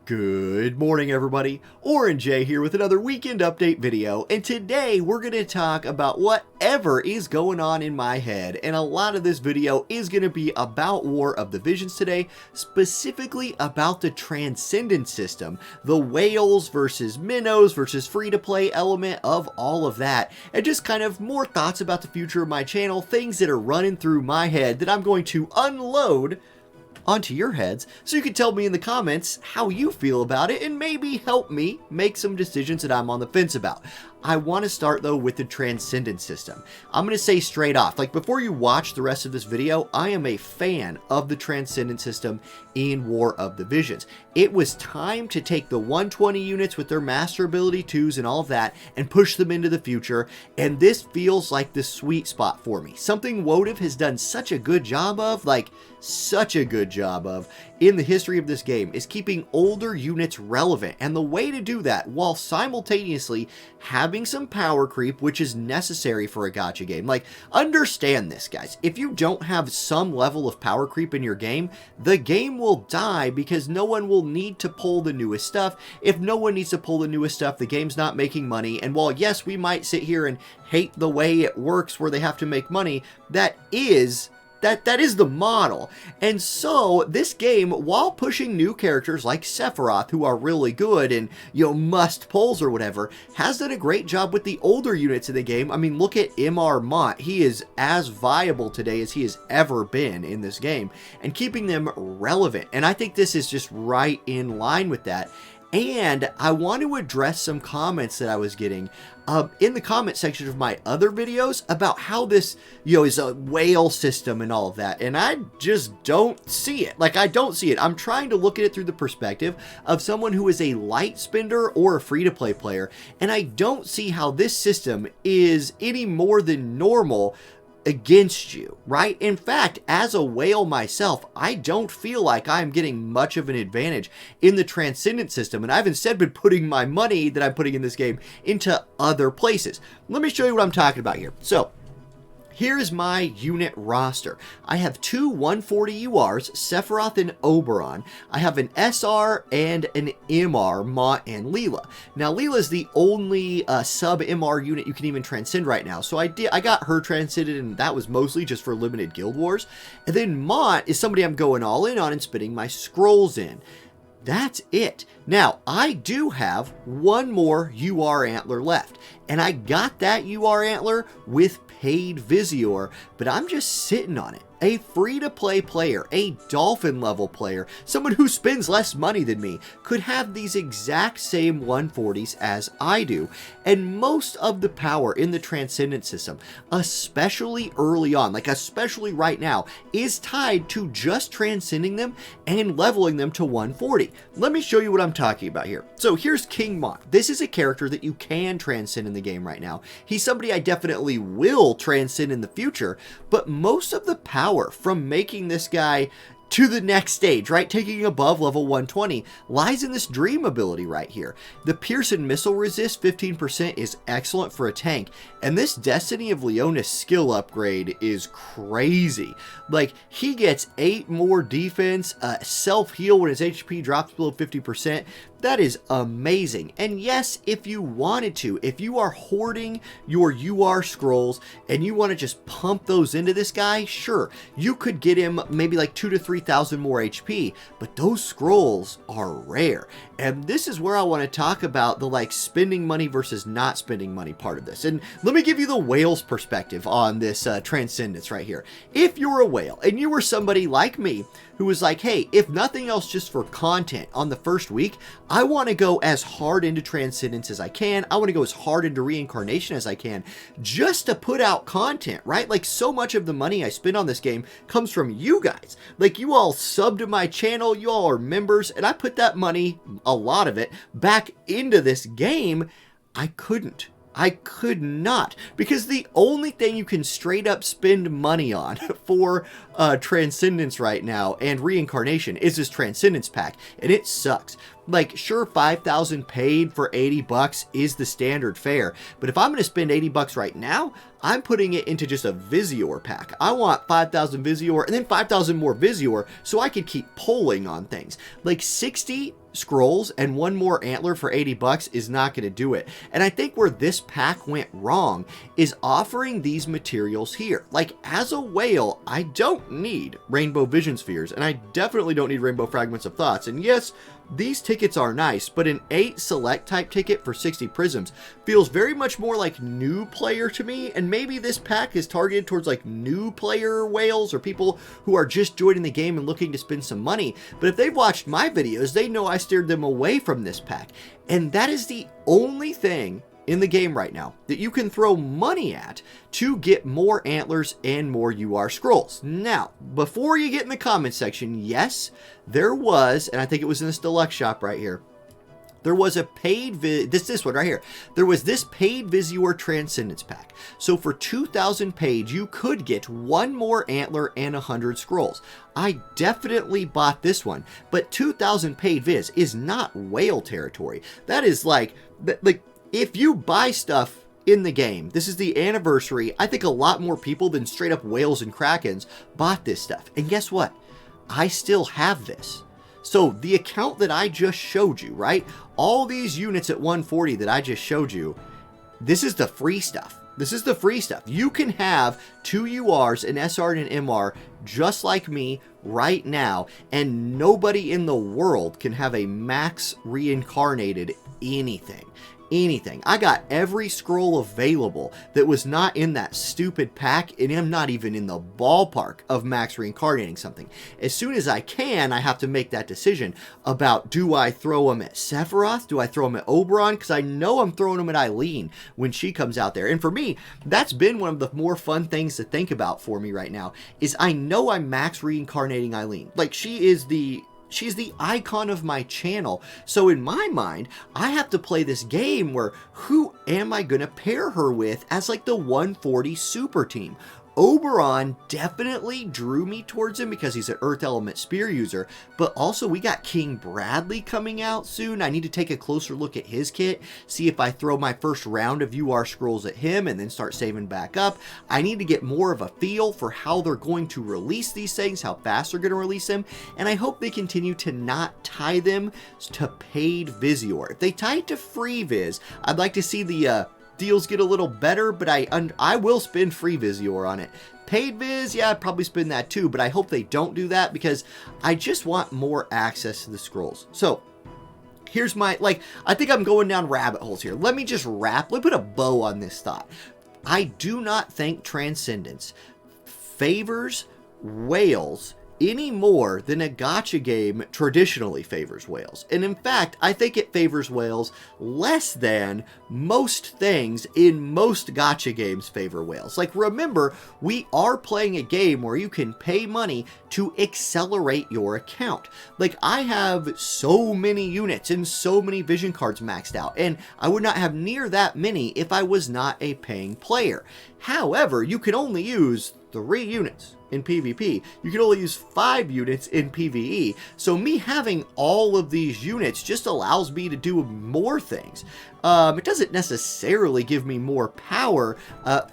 Good morning, everybody. Orange J here with another weekend update video, and today we're going to talk about whatever is going on in my head, and a lot of this video is going to be about War of the Visions today, specifically about the Transcendence system, the whales versus minnows versus free-to-play element of all of that, and just kind of more thoughts about the future of my channel, things that are running through my head that I'm going to unload onto your heads, so you can tell me in the comments how you feel about it and maybe help me make some decisions that I'm on the fence about. I want to start though with the Transcendence system. I'm going to say straight off, like before you watch the rest of this video, I am a fan of the Transcendence system in War of the Visions. It was time to take the 120 units with their master ability 2s and all of that and push them into the future, and this feels like the sweet spot for me. Something WoTV has done such a good job of, in the history of this game, is keeping older units relevant, and the way to do that while simultaneously having some power creep, which is necessary for a gacha game. Like, understand this, guys. If you don't have some level of power creep in your game, the game will die because no one will need to pull the newest stuff. If no one needs to pull the newest stuff, the game's not making money, and while yes, we might sit here and hate the way it works where they have to make money, that is the model. And so this game, while pushing new characters like Sephiroth, who are really good and, you know, must pulls or whatever, has done a great job with the older units in the game. I mean, look at MR Mont. He is as viable today as he has ever been in this game, and keeping them relevant. And I think this is just right in line with that. And I want to address some comments that I was getting in the comment section of my other videos about how this, you know, is a whale system and all of that. And I just don't see it. Like, I don't see it. I'm trying to look at it through the perspective of someone who is a light spender or a free-to-play player. And I don't see how this system is any more than normal against you, right? In fact, as a whale myself, I don't feel like I'm getting much of an advantage in the Transcendence system, and I've instead been putting my money that I'm putting in this game into other places. Let me show you what I'm talking about here. So, here's my unit roster. I have two 140 URs, Sephiroth and Oberon. I have an SR and an MR, Mont and Leela. Now, Leela is the only sub-MR unit you can even transcend right now. So I got her transcended, and that was mostly just for limited Guild Wars. And then Mont is somebody I'm going all in on and spending my scrolls in. That's it. Now, I do have one more UR antler left, and I got that UR antler with paid Visior, but I'm just sitting on it. A free-to-play player, a Dolphin level player, someone who spends less money than me, could have these exact same 140s as I do, and most of the power in the Transcendence system, especially early on, like especially right now, is tied to just transcending them and leveling them to 140. Let me show you what I'm talking about here. So here's King Mont. This is a character that you can transcend in the game right now. He's somebody I definitely will transcend in the future, but most of the power from making this guy to the next stage, right, taking above level 120, lies in this dream ability right here. The Pearson missile resist 15% is excellent for a tank, and this Destiny of Leonis skill upgrade is crazy. Like, he gets 8 more defense, self-heal when his HP drops below 50%. That is amazing. And yes, if you wanted to, if you are hoarding your UR scrolls and you want to just pump those into this guy, sure, you could get him maybe like 2,000 to 3,000 more HP, but those scrolls are rare. And this is where I want to talk about the like spending money versus not spending money part of this. And let me give you the whale's perspective on this Transcendence right here. If you're a whale and you were somebody like me who was like, hey, if nothing else, just for content on the first week, I want to go as hard into Transcendence as I can. I want to go as hard into Reincarnation as I can just to put out content, right? Like, so much of the money I spend on this game comes from you guys. Like, you all sub to my channel, you all are members, and I put that money, a lot of it, back into this game. I could not, because the only thing you can straight up spend money on for Transcendence right now and Reincarnation is this Transcendence pack, and it sucks. Like, sure, 5,000 paid for 80 bucks is the standard fare, but if I'm going to spend 80 bucks right now, I'm putting it into just a Visior pack. I want 5,000 Visior and then 5,000 more Visior so I could keep pulling on things. Like, 60 scrolls and one more antler for 80 bucks is not going to do it. And I think where this pack went wrong is offering these materials here. Like, as a whale, I don't need rainbow vision spheres, and I definitely don't need rainbow fragments of thoughts. And yes, these tickets are nice, but an 8 select type ticket for 60 prisms feels very much more like new player to me, and maybe this pack is targeted towards like new player whales or people who are just joining the game and looking to spend some money. But if they've watched my videos, they know I steered them away from this pack, and that is the only thing in the game right now that you can throw money at to get more antlers and more UR scrolls. Now, before you get in the comment section, yes, there was, and I think it was in this deluxe shop right here, there was a paid, this one right here, there was this paid Visior Transcendence pack. So for 2,000 paid, you could get one more antler and 100 scrolls. I definitely bought this one, but 2,000 paid Viz is not whale territory. That is like if you buy stuff in the game, this is the anniversary, I think a lot more people than straight up whales and krakens bought this stuff. And guess what? I still have this. So the account that I just showed you, right? All these units at 140 that I just showed you, this is the free stuff. This is the free stuff. You can have 2 URs, an SR and an MR, just like me right now, and nobody in the world can have a max reincarnated anything. I got every scroll available that was not in that stupid pack, and I'm not even in the ballpark of max reincarnating something. As soon as I can, I have to make that decision about, do I throw them at Sephiroth? Do I throw them at Oberon? Because I know I'm throwing them at Eileen when she comes out there. And for me, that's been one of the more fun things to think about for me right now, is I know I'm max reincarnating Eileen. Like, she's the icon of my channel. So in my mind, I have to play this game where who am I going to pair her with as like the 140 super team? Oberon definitely drew me towards him because he's an Earth Element Spear user, but also we got King Bradley coming out soon. I need to take a closer look at his kit, see if I throw my first round of UR scrolls at him and then start saving back up. I need to get more of a feel for how they're going to release these things, how fast they're going to release them, and I hope they continue to not tie them to paid Visior. If they tie it to free Viz, I'd like to see the deals get a little better, but I will spend free Visior on it. Paid Viz, yeah, I'd probably spend that too, but I hope they don't do that because I just want more access to the scrolls. So here's my, I think I'm going down rabbit holes here. Let me just let me put a bow on this thought. I do not think Transcendence favors whales any more than a gacha game traditionally favors whales. And in fact, I think it favors whales less than most things in most gacha games favor whales. Like, remember, we are playing a game where you can pay money to accelerate your account. Like, I have so many units and so many vision cards maxed out, and I would not have near that many if I was not a paying player. However, you can only use 3 units in PvP. You can only use 5 units in PvE. So me having all of these units just allows me to do more things. It doesn't necessarily give me more power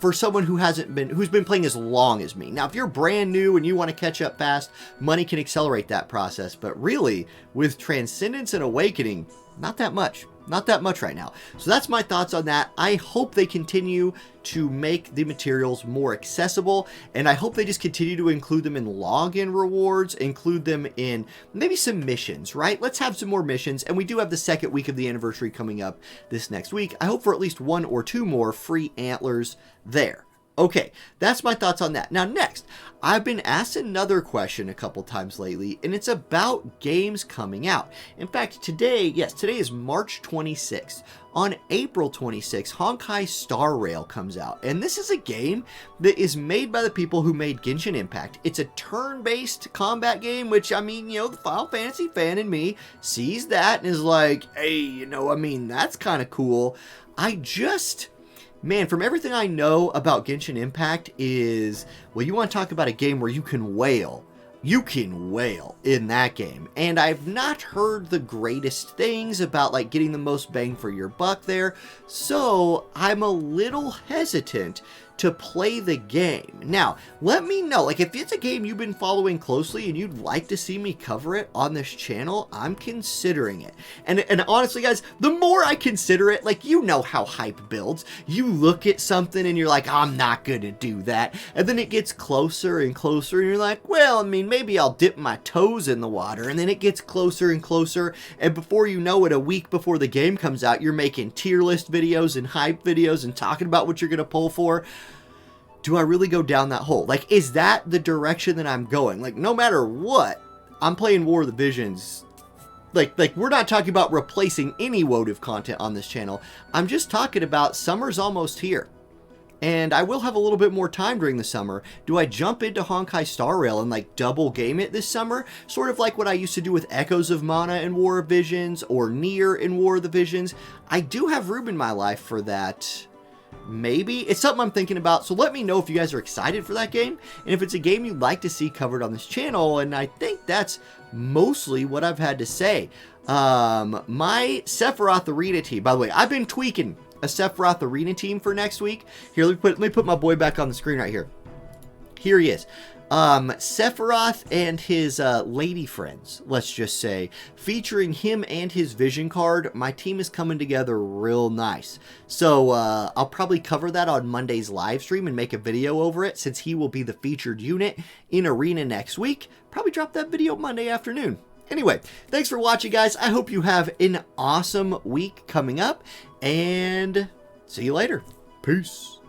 for someone who's been playing as long as me. Now, if you're brand new and you want to catch up fast, money can accelerate that process. But really, with Transcendence and Awakening, not that much. Not that much right now. So that's my thoughts on that. I hope they continue to make the materials more accessible, and I hope they just continue to include them in login rewards, include them in maybe some missions, right? Let's have some more missions, and we do have the second week of the anniversary coming up this next week. I hope for at least 1 or 2 more free antlers there. Okay, that's my thoughts on that. Now next, I've been asked another question a couple times lately, and it's about games coming out. In fact, today is March 26th. On April 26th, Honkai Star Rail comes out, and this is a game that is made by the people who made Genshin Impact. It's a turn-based combat game, which, I mean, you know, the Final Fantasy fan in me sees that and is like, hey, you know, I mean, that's kind of cool. Man, from everything I know about Genshin Impact is, well, you want to talk about a game where you can whale. You can whale in that game. And I've not heard the greatest things about, like, getting the most bang for your buck there. So I'm a little hesitant to play the game. Now, let me know, like, if it's a game you've been following closely and you'd like to see me cover it on this channel, I'm considering it. And honestly, guys, the more I consider it, like, you know how hype builds. You look at something and you're like, I'm not gonna do that. And then it gets closer and closer and you're like, well, I mean, maybe I'll dip my toes in the water. And then it gets closer and closer. And before you know it, a week before the game comes out, you're making tier list videos and hype videos and talking about what you're gonna pull for. Do I really go down that hole? Like, is that the direction that I'm going? Like, no matter what, I'm playing War of the Visions. Like we're not talking about replacing any WoTV content on this channel. I'm just talking about summer's almost here. And I will have a little bit more time during the summer. Do I jump into Honkai Star Rail and like double game it this summer? Sort of like what I used to do with Echoes of Mana in War of Visions or Nier in War of the Visions. I do have room in my life for that. Maybe. It's something I'm thinking about, so let me know if you guys are excited for that game, and if it's a game you'd like to see covered on this channel, and I think that's mostly what I've had to say. My Sephiroth Arena team, by the way, I've been tweaking a Sephiroth Arena team for next week. Here, let me put my boy back on the screen right here. Here he is. Sephiroth and his lady friends, let's just say, featuring him and his vision card. My team is coming together real nice. So I'll probably cover that on Monday's live stream and make a video over it, since he will be the featured unit in Arena next week. Probably drop that video Monday afternoon. Anyway, thanks for watching, guys. I hope you have an awesome week coming up, and see you later. Peace.